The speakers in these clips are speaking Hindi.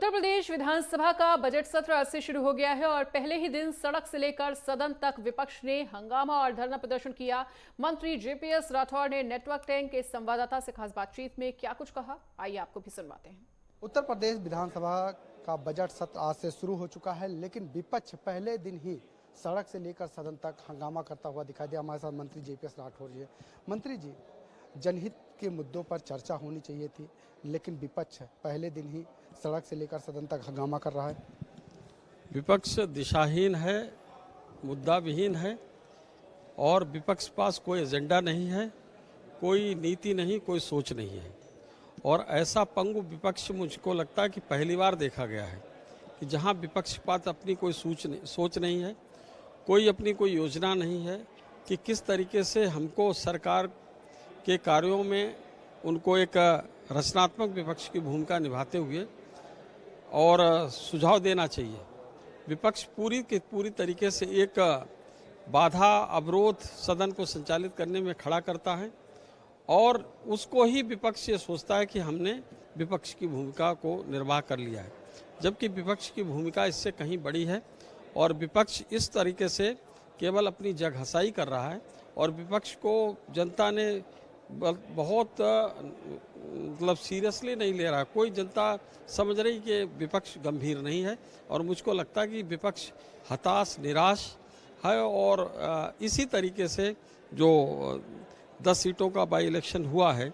उत्तर प्रदेश विधानसभा का बजट सत्र आज से शुरू हो गया है और पहले ही दिन सड़क से लेकर सदन तक विपक्ष ने हंगामा और धरना प्रदर्शन किया। मंत्री जेपीएस राठौर ने नेटवर्क 10 के संवाददाता से खास बातचीत में क्या कुछ कहा, आइए आपको भी सुनवाते हैं। उत्तर प्रदेश विधानसभा का बजट सत्र आज से शुरू हो चुका है, लेकिन विपक्ष पहले दिन ही सड़क से लेकर सदन तक हंगामा करता हुआ दिखाई दिया। हमारे साथ मंत्री जेपीएस राठौर जी। मंत्री जी, जनहित के मुद्दों पर चर्चा होनी चाहिए थी, लेकिन विपक्ष पहले दिन ही सड़क से लेकर सदन तक हंगामा कर रहा है। विपक्ष दिशाहीन है, मुद्दा विहीन है और विपक्ष पास कोई एजेंडा नहीं है, कोई नीति नहीं, कोई सोच नहीं है। और ऐसा पंगु विपक्ष मुझको लगता है कि पहली बार देखा गया है कि जहां विपक्ष के पास अपनी कोई सोच नहीं है, कोई अपनी कोई योजना नहीं है कि किस तरीके से हमको सरकार के कार्यों में उनको एक रचनात्मक विपक्ष की भूमिका निभाते हुए और सुझाव देना चाहिए। विपक्ष पूरी तरीके से एक बाधा अवरोध सदन को संचालित करने में खड़ा करता है और उसको ही विपक्ष ये सोचता है कि हमने विपक्ष की भूमिका को निर्वाह कर लिया है, जबकि विपक्ष की भूमिका इससे कहीं बड़ी है। और विपक्ष इस तरीके से केवल अपनी जगहसाई कर रहा है और विपक्ष को जनता ने बहुत मतलब सीरियसली नहीं ले रहा। कोई जनता समझ रही कि विपक्ष गंभीर नहीं है और मुझको लगता है कि विपक्ष हताश निराश है। और इसी तरीके से जो 10 सीटों का बाई इलेक्शन हुआ है,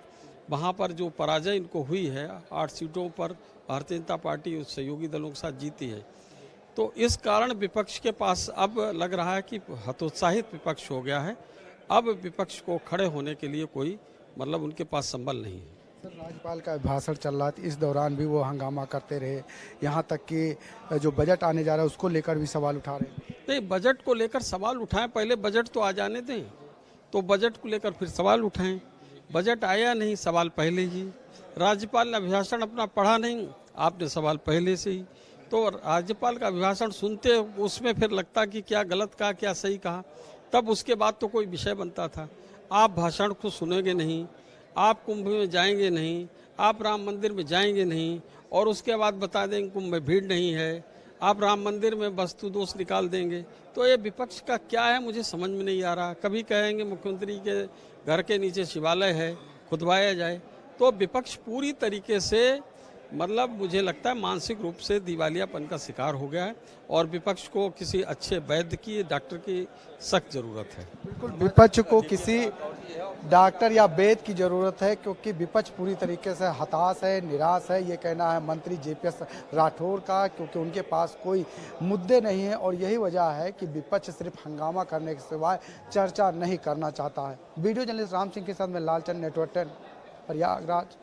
वहाँ पर जो पराजय इनको हुई है, 8 सीटों पर भारतीय जनता पार्टी सहयोगी दलों के साथ जीती है, तो इस कारण विपक्ष के पास अब लग रहा है कि हतोत्साहित विपक्ष हो गया है। अब विपक्ष को खड़े होने के लिए कोई मतलब उनके पास संबल नहीं है। सर, राज्यपाल का भाषण चल रहा था, इस दौरान भी वो हंगामा करते रहे, यहाँ तक कि जो बजट आने जा रहा है उसको लेकर भी सवाल उठा रहे हैं। नहीं, बजट को लेकर सवाल उठाएं, पहले बजट तो आ जाने दें, तो बजट को लेकर फिर सवाल उठाएं। बजट आया नहीं, सवाल पहले ही। राज्यपाल ने अभिभाषण अपना पढ़ा नहीं, आपने सवाल पहले से ही। तो राज्यपाल का अभिभाषण सुनते उसमें फिर लगता कि क्या गलत कहा क्या सही कहा, तब उसके बाद तो कोई विषय बनता था। आप भाषण को सुनेंगे नहीं, आप कुंभ में जाएंगे नहीं, आप राम मंदिर में जाएंगे नहीं और उसके बाद बता देंगे कुंभ में भीड़ नहीं है, आप राम मंदिर में वस्तु दोष निकाल देंगे। तो ये विपक्ष का क्या है मुझे समझ में नहीं आ रहा। कभी कहेंगे मुख्यमंत्री के घर के नीचे शिवालय है, खुदवाया जाए। तो विपक्ष पूरी तरीके से मतलब मुझे लगता है मानसिक रूप से दिवालियापन का शिकार हो गया है और विपक्ष को किसी अच्छे वैद्य की, डॉक्टर की सख्त जरूरत है। बिल्कुल, विपक्ष को किसी डॉक्टर या वैद्य की जरूरत है, क्योंकि विपक्ष पूरी तरीके से हताश है, निराश है। ये कहना है मंत्री जेपीएस राठौर का, क्योंकि उनके पास कोई मुद्दे नहीं है और यही वजह है कि विपक्ष सिर्फ हंगामा करने के सिवाय चर्चा नहीं करना चाहता है। वीडियो जर्नलिस्ट राम सिंह के साथ में लालचंद, नेटवर्क 10, प्रयागराज।